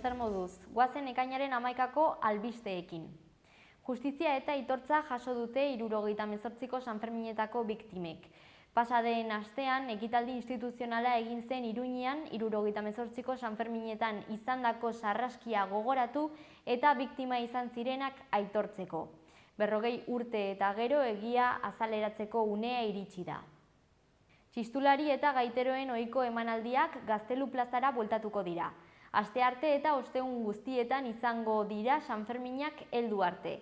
zer moduz, goazen ekainaren 11ko albisteekin. Justizia eta aitortza jaso dute 78ko Sanferminetako biktimek. Pasa den astean, ekitaldi instituzionala egin zen Iruñean 78ko Sanferminetan izandako sarraskia gogoratu eta biktima izan zirenak aitortzeko. 40 urte eta gero egia azaleratzeko unea iritsi da. Txistulari eta gaiteroen ohiko emanaldiak Gaztelu plazara bueltatuko dira. Astearte eta ostegun guztietan izango dira Sanferminak heldu arte.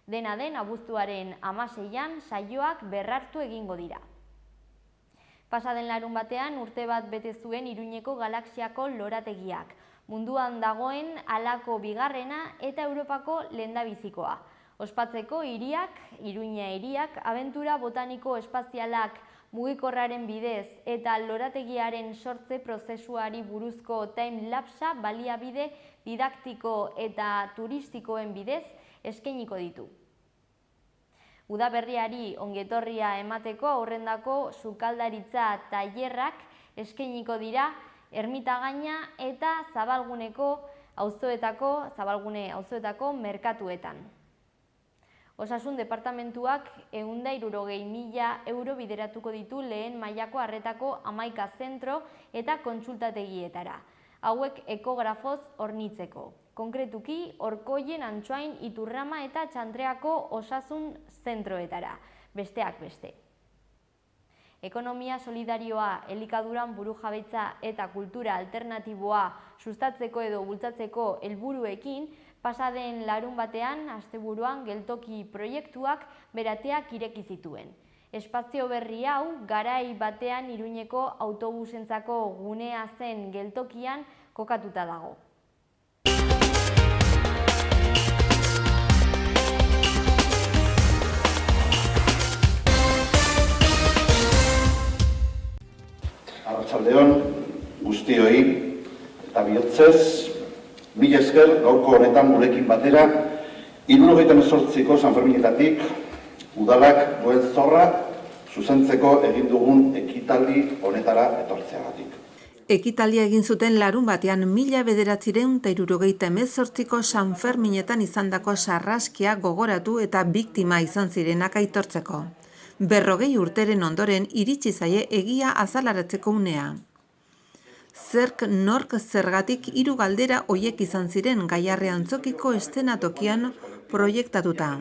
Dena den, abuztuaren 16an saioak berrartu egingo dira. Pasaden larunbatean urte bat bete zuen Iruñeko galaxiako lorategiak. Munduan dagoen halako bigarrena eta Europako lehendabizikoa. Ospatzeko hiriak, Iruña hiriak, abentura botaniko espazialak mugikorraren bidez eta lorategiaren sortze prozesuari buruzko time-lapsa baliabide didaktiko eta turistikoen bidez eskainiko ditu. Udaberriari ongetorria emateko aurrendako sukaldaritza tailerrak eskainiko dira Ermitagaina eta Zabalgune auzoetako merkatuetan. Osasun departamentuak 160.000 euro bideratuko ditu lehen mailako arretako 11 zentro eta kontsultategietara. Hauek ekografoz hornitzeko. Konkretuki, Orkoien, Antsoain, Iturrama eta Txantreako osasun zentroetara, besteak beste. Ekonomia solidarioa, elikaduran burujabetza eta kultura alternatiboa sustatzeko edo bultzatzeko helburuekin, pasaden larunbatean, asteburuan geltoki proiektuak berateak ireki zituen. Espazio berri hau, garai batean Iruñeko autobusentzako gunea zen geltokian kokatuta dago. Arratsaldeon guztioi eta bihotzez, mila esker gaurko honetan gurekin batera 78ko Sanferminetatik udalak duen zorra zuzentzeko egin dugun ekitaldi honetara etortzeagatik. Ekitaldia egin zuten larunbatean 1978ko Sanferminetan izandako sarraskia gogoratu eta biktima izan zirenak aitortzeko. 40 urteren ondoren iritsi zaie egia azaleratzeko unea. Zerk nork zergatik 3 galdera hoiek izan ziren Gaiarre antzokiko eszenatokian proiektatuta.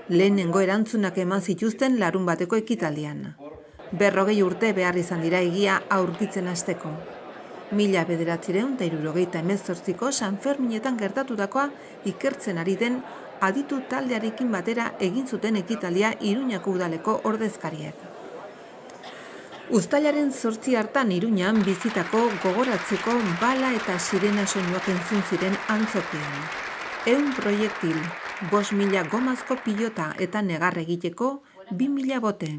Lehenengo erantzunak eman zituzten larunbateko ekitaldian. 40 urte behar izan dira egia aurkitzen hasteko. 1978ko Sanferminetan gertatutakoa ikertzen ari den aditu taldearekin batera egin zuten ekitaldia Iruñako udaleko ordezkariek. Uztailaren 8 hartan Iruñan bizitako gogoratzeko bala eta sirena soinuak entzun ziren antzokian. 100 proiektil, 5.000 gomazko pilota eta negar egiteko 2.000 bote.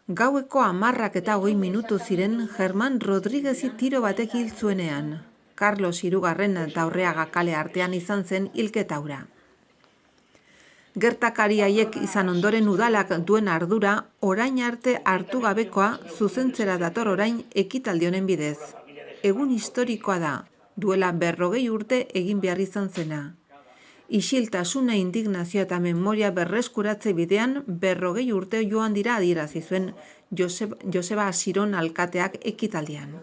Gaueko 10:20 minutu ziren Germán Rodríguezi tiro batek hil zuenean. Carlos Hirugarren eta Aurreaga kale artean izan zen hilketa hura. Gertakari haiek izan ondoren udalak duen ardura orain arte hartu gabekoa zuzentzera dator orain ekitaldi honen bidez. Egun historikoa da, duela 40 urte egin behar izan zena. Isiltasuna, indignazioa eta memoria berreskuratze bidean 40 urte joan dira adierazi zuen Joseba Asiron alkateak ekitaldian.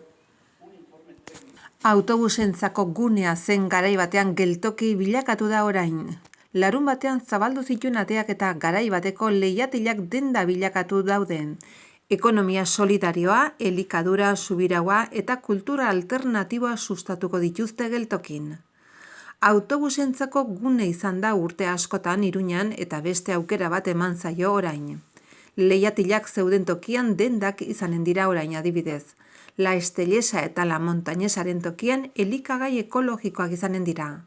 Autobusentzako gunea zen garai batean geltoki bilakatu da orain. Larun batean zabaldu zituen ateak eta garai bateko leihatilak denda bilakatu daude. Ekonomia solidarioa, elikadura, subiraua eta kultura alternatiboa sustatuko dituzte geltokin. Autobusentzako gune izan da urte askotan Iruñan eta beste aukera bat eman zaio orain. Leihatilak zeuden tokian dendak izanen dira orain adibidez. La Estellesa eta La Montañesaren tokian elikagai ekologikoak izanen dira.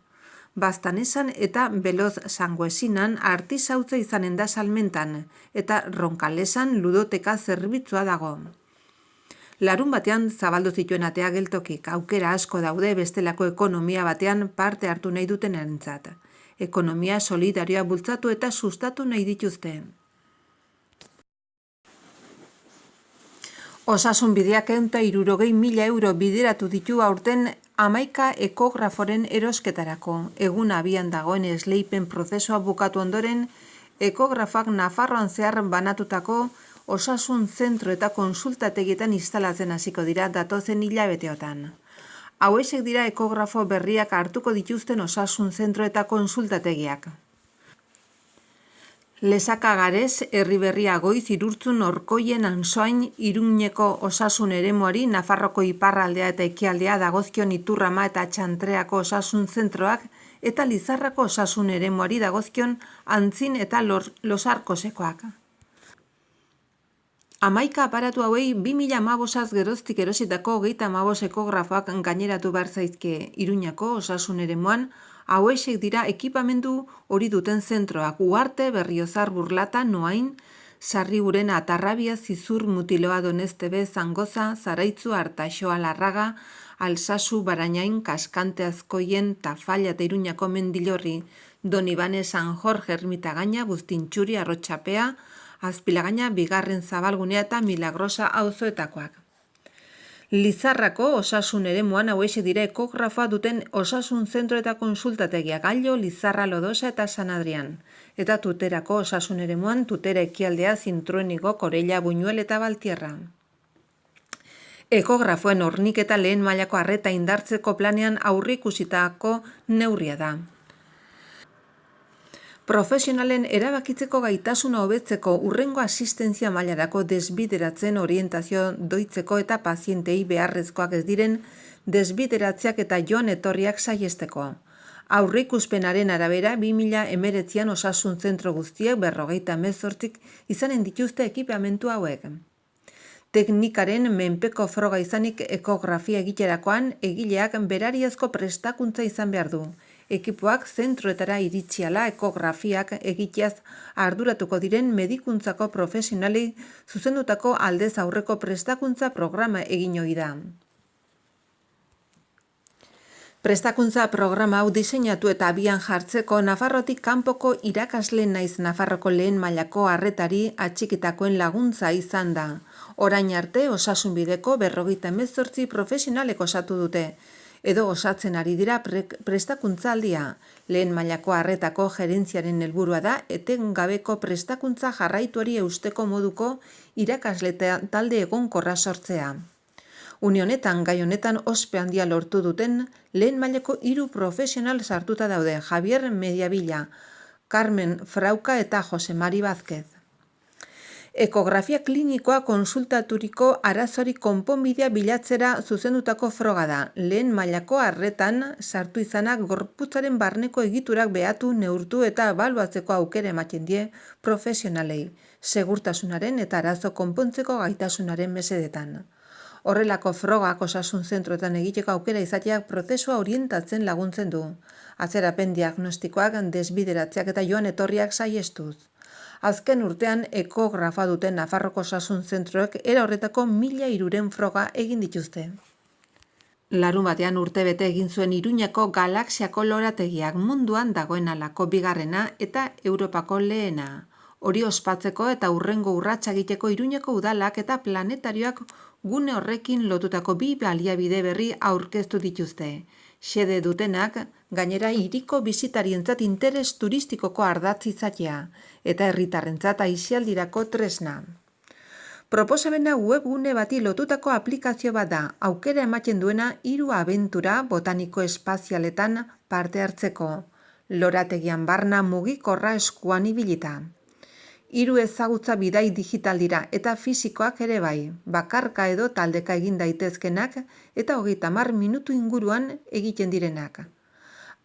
Baztanesan eta Beloz Sanguesinan artisautza izanen da salmentan eta Ronkalesan ludoteka zerbitzua dago. Larun batean zabaldu zituen atea geltokik, aukera asko daude bestelako ekonomia batean parte hartu nahi dutenarentzat. Ekonomia solidarioa bultzatu eta sustatu nahi dituzte. Osasun bideak 160.000 euro bideratu ditu aurten 11 ekograforen erosketarako. Egun abian dagoen esleipen prozesua bukatu ondoren, ekografak Nafarroan zehar banatutako osasun zentro eta konsultategietan instalatzen hasiko dira datozen hilabeteotan. Hauexek dira ekografo berriak hartuko dituzten osasun zentro eta konsultategiak. Lesaka Garez, Erriberria Goiz, Irurtzun, Orkoien, Ansoain, Iruñeko osasun eremuari, Nafarroko iparraldea eta ekialdea dagozkion Iturrama eta Txantreako osasun zentroak eta Lizarrako osasun eremuari dagozkion Antzin eta Losarkosekoak. 11 aparatu hauei 2015az geroztik erositako 35 ekografoak gaineratu behar zaizkie. Iruñako osasun eremuan hauexek dira ekipamendu hori duten zentroak: Uarte, Berriozar, Burlata, Noain, Sarriguren, Atarrabia, Zizur, Mutiloa, Donestebe, Zangoza, Zaraitzu, Artaxoa, Larraga, Alsasu, Barañain, Kaskante, Azkoien, Tafalla eta Iruñako Mendillorri, Donibane, San Jorge, Ermitagaina, Buztintxuri, Arrotxapea, Azpilagaina, Bigarren Zabalgunea eta Milagrosa auzoetakoak. Lizarrako osasun eremuan hauexek dira ekografoa duten osasun zentro eta konsultategiak: Gallo, Lizarra, Lodosa eta San Adrian. Eta Tuterako osasun eremuan Tutera, Ekialdea, Zintruenigo, Korella, Buñuel eta Baltierra. Ekografoen horniketa lehen mailako arreta indartzeko planean aurreikusitako neurria da. Profesionalen erabakitzeko gaitasuna hobetzeko, hurrengo asistentzia mailarako desbideratzen orientazio doitzeko eta pazientei beharrezkoak ez diren desbideratzeak eta joan etorriak saihesteko. Aurreikuspenaren arabera 2019an osasun zentro guztiek 58 izanen dituzte ekipamentu hauek. Teknikaren menpeko froga izanik ekografia egiterakoan egileak berariazko prestakuntza izan behar du. Ekipoak zentroetara iritsiala ekografiak egiteaz arduratuko diren medikuntzako profesionalei zuzendutako aldez aurreko prestakuntza programa egin ohi da. Prestakuntza programa hau diseinatu eta abian jartzeko Nafarrotik kanpoko irakasle naiz Nafarroko lehen mailako arretari atxikitakoen laguntza izan da. Orain arte osasunbideko 58 profesionalek osatu dute, edo osatzen ari dira prestakuntzaldia. Lehen mailako arretako gerentziaren helburua da etengabeko prestakuntza jarraituari eusteko moduko irakasle talde egonkorra sortzea. Une honetan, gai honetan ospe handia lortu duten lehen mailako 3 profesional sartuta daude: Javier Mediavilla, Carmen Frauka eta Jose Mari Vázquez. Ekografia klinikoa konsultaturiko arazori konponbidea bilatzera zuzendutako froga da. Lehen mailako arretan sartu izanak gorputzaren barneko egiturak behatu, neurtu eta ebaluatzeko aukera ematen die profesionalei, segurtasunaren eta arazo konpontzeko gaitasunaren mesedetan. Horrelako frogak osasun zentroetan egiteko aukera izateak prozesua orientatzen laguntzen du. Atzerapen diagnostikoak, desbideratzeak eta joan etorriak saihestuz. Azken urtean ekografa duten Nafarroko osasun zentroek era horretako 1.300 froga egin dituzte. Larunbatean urtebete egin zuen Iruñako Galaxiako lorategiak, munduan dagoen alako bigarrena eta Europako lehena. Hori ospatzeko eta hurrengo urratsa egiteko Iruñeko udalak eta planetarioak gune horrekin lotutako 2 baliabide berri aurkeztu dituzte. Xede dutenak, gainera hiriko bisitarientzat interes turistikoko ardatz izatea eta herritarrentzat aisialdirako tresna. Proposamena webgune bati lotutako aplikazio bat da, aukera ematen duena 3 abentura botaniko espazialetan parte hartzeko, lorategian barna mugikorra eskuan ibilita. 3 ezagutza bidai digital dira eta fisikoak ere bai, bakarka edo taldeka egin daitezkenak eta 30 minutu inguruan egiten direnak.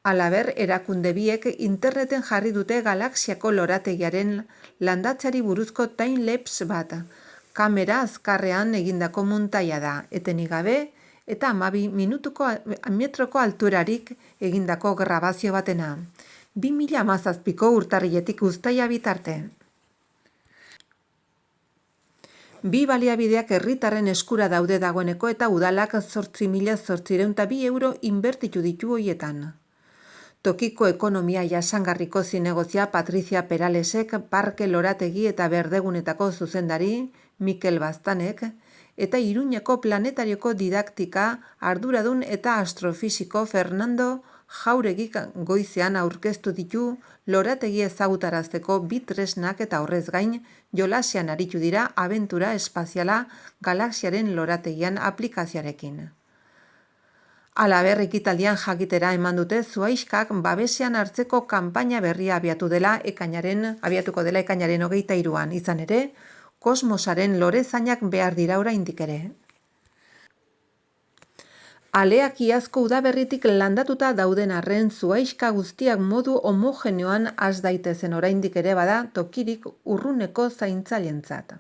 Halaber, erakunde biek interneten jarri dute Galaxiako lorategiaren landatzeari buruzko time-lapse bat. Kamera azkarrean egindako muntaia da, etenik gabe eta 12 metroko alturarik egindako grabazio batena. 2017ko urtarriletik uztaila bitarte. 2 baliabideak herritarren eskura daude dagoeneko eta udalak 8.802 euro inbertitu ditu hoietan. Tokiko ekonomia jasangarriko zinegozia Patricia Peralesek, Parke Lorategi eta Berdegunetako zuzendari Mikel Baztanek, eta Iruñeko planetarioko didaktika arduradun eta astrofisiko Fernando Jauregik goizean aurkeztu ditu lorategi ezagutarazteko bi tresnak eta horrez gain jolasian aritu dira abentura espaziala galaxiaren lorategian aplikazioarekin. Halaber, ekitaldian jakitera eman dute zuhaixkak babesean hartzeko kanpaina berria abiatuko dela ekainaren 23an, izan ere, kosmosaren lorezainak behar dira oraindik ere. Aleak iazko udaberritik landatuta dauden arren zuhaixka guztiak modu homogeneoan has daitezen oraindik ere bada tokirik urruneko zaintzailentzat.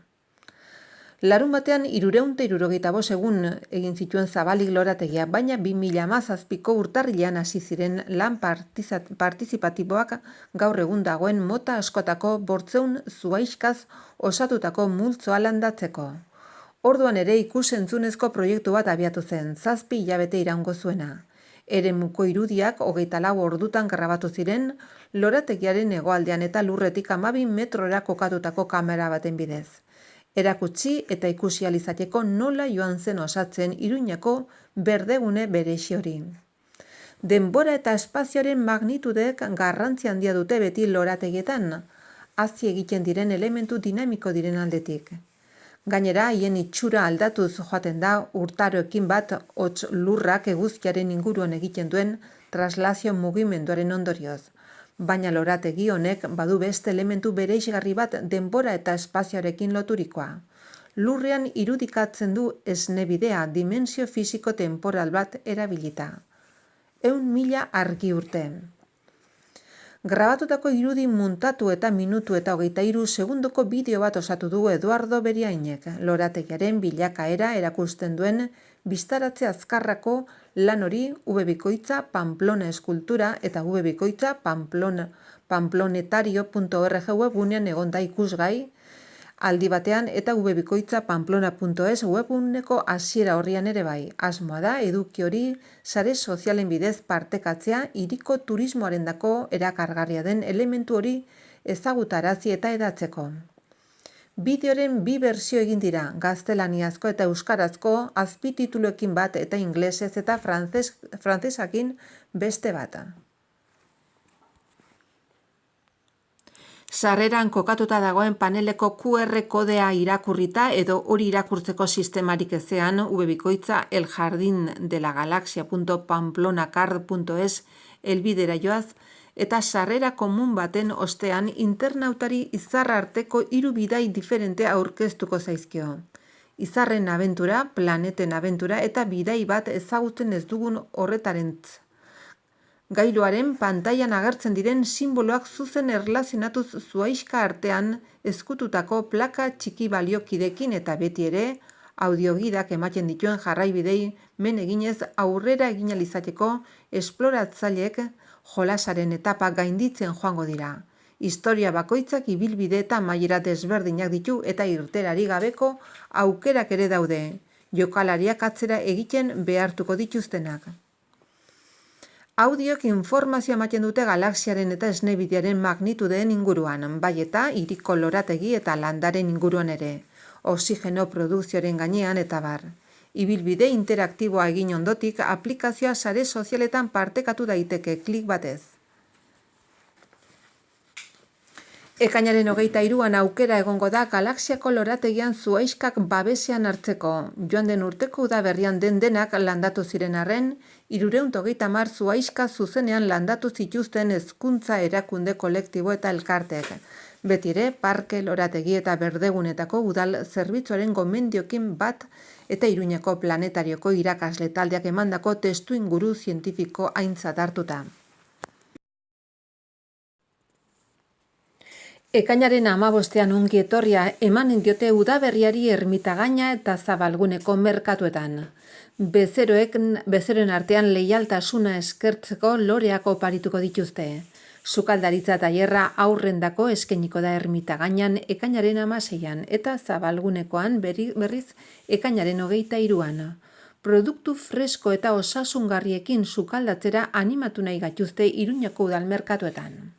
Larunbatean 365 egun egin zituen zabalik lorategia, baina 2017ko urtarrilean hasi ziren lan partizipatiboak gaur egun dagoen mota askotako 800 zuhaixkaz osatutako multzoa landatzeko. Orduan ere ikus-entzunezko proiektu bat abiatu zen, 7 hilabete iraungo zuena. Eremuko irudiak 24 ordutan grabatu ziren lorategiaren hegoaldean eta lurretik 12 metrora kokatutako kamera baten bidez. Erakutsi eta ikusi ahal izateko nola joan zen osatzen Iruñako berdegune berezi hori. Denbora eta espazioaren magnitudek garrantzi handia dute beti lorategietan, hazi egiten diren elementu dinamiko diren aldetik. Gainera, haien itxura aldatuz joaten da urtaroekin bat hotz lurrak eguzkiaren inguruan egiten duen traslazio mugimenduaren ondorioz. Baina lorategi honek badu beste elementu bereizgarri bat denbora eta espazioarekin loturikoa. Lurrean irudikatzen du esnebidea dimensio fisiko-temporal bat erabilita. 100.000 argi urte. Grabatutako irudi muntatu eta minutu eta 23 segundoko bideo bat osatu du Eduardo Beriainek, lorategiaren bilakaera erakusten duen biztaratze azkarrako lan hori webikoitza Pamplona eskultura eta webikoitza pamplonetario.org webgunean egon da ikusgai, aldi batean eta webikoitza pamplona.es webguneko hasiera horrian ere bai. Asmoa da eduki hori sare sozialen bidez partekatzea hiriko turismoarendako erakargarria den elementu hori ezagutarazi eta hedatzeko. Bideoren 2 bertsio egin dira, gaztelaniazko eta euskarazko azpitituluekin bat eta ingelesez eta frantsesakin beste bat. Sarreran kokatuta dagoen paneleko QR kodea irakurrita edo hori irakurtzeko sistemarik ezean webikoitza eljardinedelagalaxia.pamplonacard.es helbidera joaz eta sarrera komun baten ostean internautari izarra arteko 3 bidai diferente aurkeztuko zaizkio. Izarren abentura, planeten abentura eta bidai bat ezagutzen ez dugun horretarentz. Gailuaren pantailan agertzen diren simboloak zuzen erlazionatuz zuhaixka artean ezkututako plaka txiki baliokidekin eta beti ere audiogidak ematen dituen jarraibidei men eginez aurrera egin ahal izateko esploratzaileek jolasaren etapa gainditzen joango dira. Historia bakoitzak ibilbide eta amaiera desberdinak ditu eta irteerari gabeko aukerak ere daude, jokalariak atzera egiten behartuko dituztenak. Audiok informazioa ematen dute galaxiaren eta esnebidearen magnitudeen inguruan, bai eta hiriko lorategi eta landaren inguruan ere, oxigeno produkzioaren gainean eta bar. Ibilbide interaktiboa egin ondotik aplikazioa sare sozialetan partekatu daiteke klik batez. Ekainaren 23an aukera egongo da galaxiako lorategian zuhaixkak babesean hartzeko. Joan den urteko udaberrian denak landatu ziren arren, 330 zuhaixka zuzenean landatu zituzten hezkuntza erakunde kolektibo eta elkarteek. Beti ere, parke, lorategi eta berdegunetako udal zerbitzuaren gomendiokin bat eta Iruñako planetarioko irakasle taldeak emandako testuinguru zientifiko aintzat hartuta. Ekainaren 15ean ongi etorria emanen diote udaberriari Ermitagaina eta Zabalguneko merkatuetan. Bezeroen artean leialtasuna eskertzeko loreak oparituko dituzte. Sukaldaritza tailerra aurrendako eskainiko da Ermitagainan ekainaren 16an eta Zabalgunekoan berriz ekainaren 23an. Produktu fresko eta osasungarriekin sukaldatzera animatu nahi gaituzte Iruñako udal merkatuetan.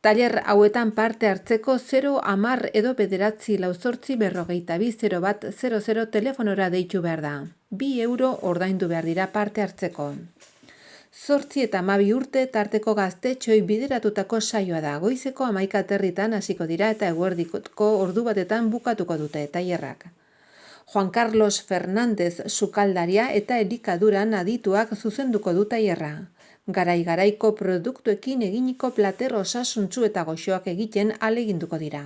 Tailer hauetan parte hartzeko 0 10 edo 9 48 42 01 00 telefonora deitu behar da. 2 euro ordaindu behar dira parte hartzeko. 8 eta 12 urte tarteko gaztetxoi bideratutako saioa da. Goizeko 11:30 hasiko dira eta eguerdiko ordu batetan bukatuko dute tailerrak. Juan Carlos Fernández sukaldaria eta elikaduran adituak zuzenduko du tailerra. Garai-garaiko produktuekin eginiko plater osasuntsu eta goxoak egiten ahaleginduko dira.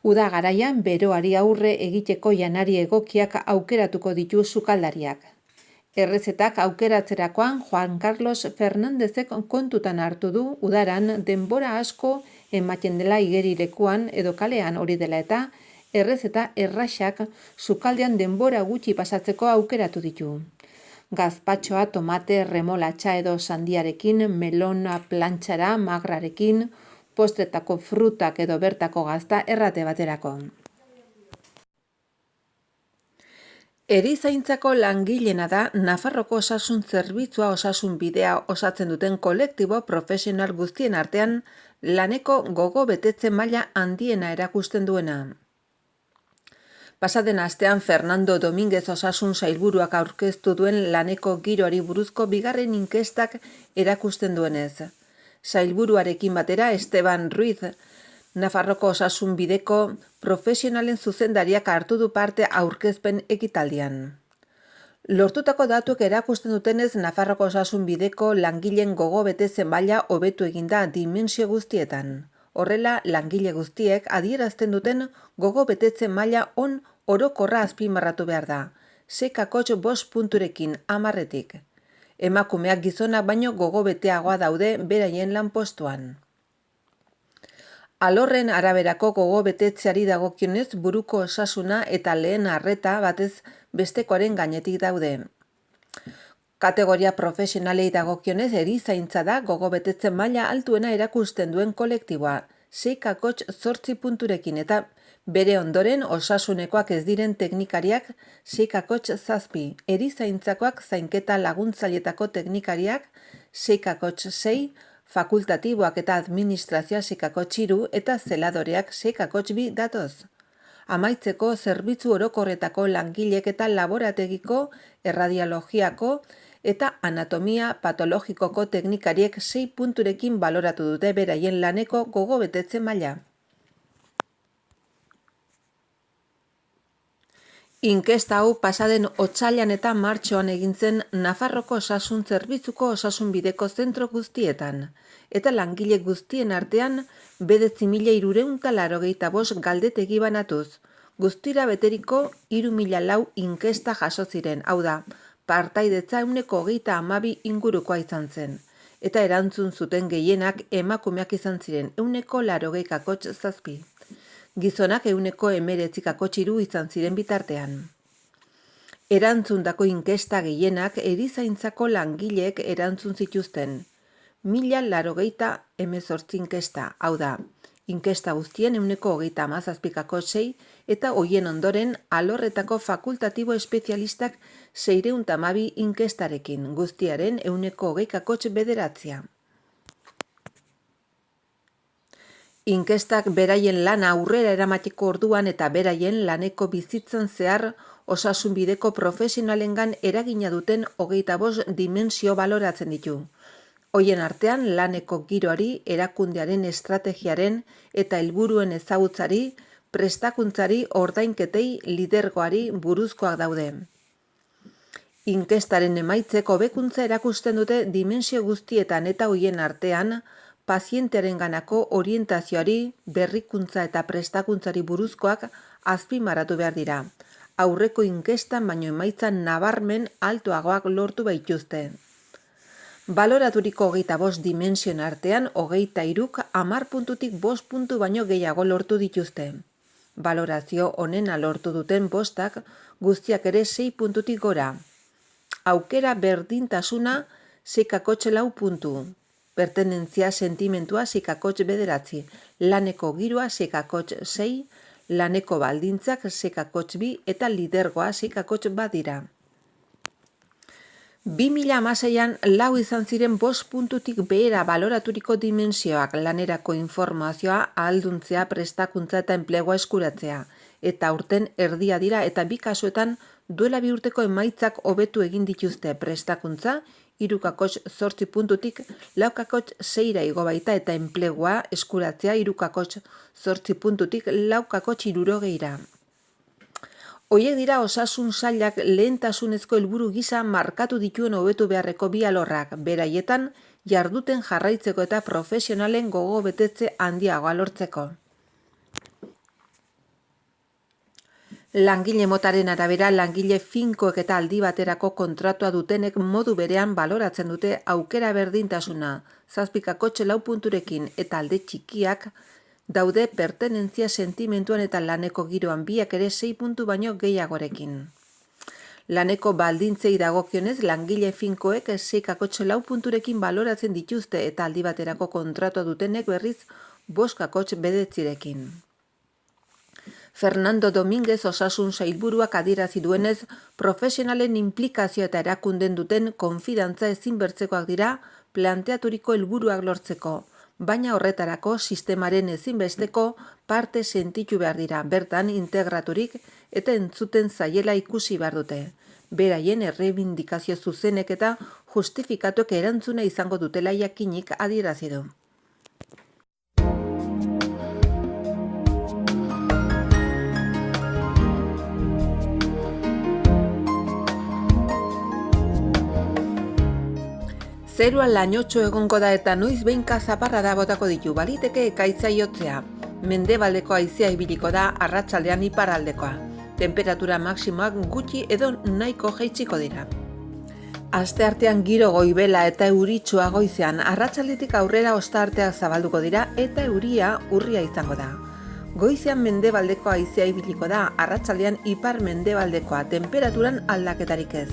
Uda garaian beroari aurre egiteko janari egokiak aukeratuko ditu sukaldariak. Errezetak aukeratzerakoan Juan Carlos Fernándezek kontutan hartu du udaran denbora asko ematen dela igerilekuan edo kalean hori dela eta errezeta erraxak sukaldean denbora gutxi pasatzeko aukeratu ditu. Gazpatxoa, tomate, remolatxa edo sandiarekin, melona plantxara, magrarekin, postretako frutak edo bertako gazta errate baterako. Erizaintzako langilena da Nafarroko osasun zerbitzua osasun bidea osatzen duten kolektibo profesional guztien artean laneko gogo betetze maila handiena erakusten duena. Pasaden astean Fernando Domínguez osasun sailburuak aurkeztu duen laneko giroari buruzko bigarren inkestak erakusten duenez. Sailburuarekin batera Esteban Ruiz, Nafarroko osasun bideko profesionalen zuzendariak hartu du parte aurkezpen ekitaldian. Lortutako datuek erakusten dutenez Nafarroko osasun bideko langileen gogo betetze maila hobetu eginda dimensio guztietan. Horrela, langile guztiek adierazten duten gogo betetze maila on orokorra azpimarratu behar da. 6,5 punturekin 10-etik. Emakumeak gizonak baino gogo beteagoa daude beraien lanpostuan. Alorren araberako gogo betetzeari dagokionez buruko osasuna eta lehen arreta batez bestekoaren gainetik daude. Kategoria profesionalei dagokionez erizaintza da gogo betetze maila altuena erakusten duen kolektiboa, 6,8 punturekin eta bere ondoren osasunekoak ez diren teknikariak 6,7, erizaintzakoak zainketa laguntzailetako teknikariak 6,6, fakultatiboak eta administrazioa 6,3 eta zeladoreak 6,2 datoz. Amaitzeko zerbitzu orokorretako langilek eta laborategiko, erradiologiako eta anatomia patologikoko teknikariek 6 punturekin baloratu dute beraien laneko gogo betetze maila. Inkesta hau pasaden otsailean eta martxoan egin zen Nafarroko osasun zerbitzuko osasun bideko zentro guztietan, eta langile guztien artean 9.385 galdetegi banatuz, guztira beteriko 3.004 inkesta jaso ziren, hau da, partaidetza 22 ingurukoa izan zen, eta erantzun zuten gehienak emakumeak izan ziren 89,7. Gizonak 19,3 izan ziren bitartean. Erantzundako inkesta gehienak erizaintzako langileek erantzun zituzten. 1.088 inkesta, hau da, inkesta guztien 37,6 eta hoien ondoren alorretako fakultatibo espezialistak 612 inkestarekin, guztiaren 20,9. Inkestak beraien lana aurrera eramateko orduan eta beraien laneko bizitzan zehar osasun bideko profesionalengan eragina duten 25 dimensio baloratzen ditu. Hoien artean laneko giroari, erakundearen estrategiaren eta helburuen ezagutzari, prestakuntzari, ordainketei, lidergoari buruzkoak daude. Inkestaren emaitzek hobekuntza erakusten dute dimensio guztietan eta hoien artean, pazientearen ganako orientazioari, berrikuntza eta prestakuntzari buruzkoak azpimarratu behar dira. Aurreko inkestan baino emaitzan nabarmen altoagoak lortu baituzte. Baloraturiko 25 dimensioen artean 23k 10 puntutik 5 puntu baino gehiago lortu dituzte. Balorazio honena lortu duten 5ak guztiak ere 6 puntutik gora. Aukera berdintasuna 6,4 puntu. Pertenentzia sentimentua 6,9, laneko giroa 6,6, laneko baldintzak 6,2 eta lidergoa 6,1 dira. 2016an 4 izan ziren 5 puntutik behera baloraturiko dimensioak lanerako informazioa ahalduntzea, prestakuntza eta enplegua eskuratzea. Eta aurten erdia dira eta 2 kasuetan duela 2 urteko emaitzak hobetu egin dituzte prestakuntza, 3,8 puntutik 4,6 igo baita eta enplegua eskuratzea 3,8 puntutik 4,60. Hoiek dira osasun sailak lehentasunezko helburu gisa markatu dituen hobetu beharreko 2 alorrak, beraietan jarduten jarraitzeko eta profesionalen gogo betetze handiagoa lortzeko. Langile motaren arabera, langile finkoek eta aldi baterako kontratua dutenek modu berean baloratzen dute aukera berdintasuna, 7,4 punturekin eta alde txikiak daude pertenentzia sentimentuan eta laneko giroan, biak ere 6 puntu baino gehiagorekin. Laneko baldintzei dagokionez, langile finkoek 6,4 punturekin baloratzen dituzte eta aldi baterako kontratua dutenek berriz 5,9rekin. Fernando Domínguez osasun sailburuak adierazi duenez, profesionalen inplikazioa eta erakunden duten konfidantza ezinbertzekoak dira planteaturiko helburuak lortzeko, baina horretarako sistemaren ezinbesteko parte sentitu behar dira, bertan integraturik eta entzuten zaiela ikusi behar dute. Beraien errebindikazio zuzenek eta justifikatuek erantzuna izango dutela jakinik adierazi du. Zerua lainotxo egongo da eta noiz behinka zaparrada botako ditu, baliteke ekaitza jotzea. Mendebaldeko haizea ibiliko da arratsaldean iparraldekoa. Temperatura maximoak gutxi edo nahiko jaitsiko dira. Asteartean giro goibela eta euritsua goizean, arratsaldetik aurrera ostarteak zabalduko dira eta euria urria izango da. Goizean mendebaldeko haizea ibiliko da, arratsaldean ipar mendebaldekoa, temperaturan aldaketarik ez.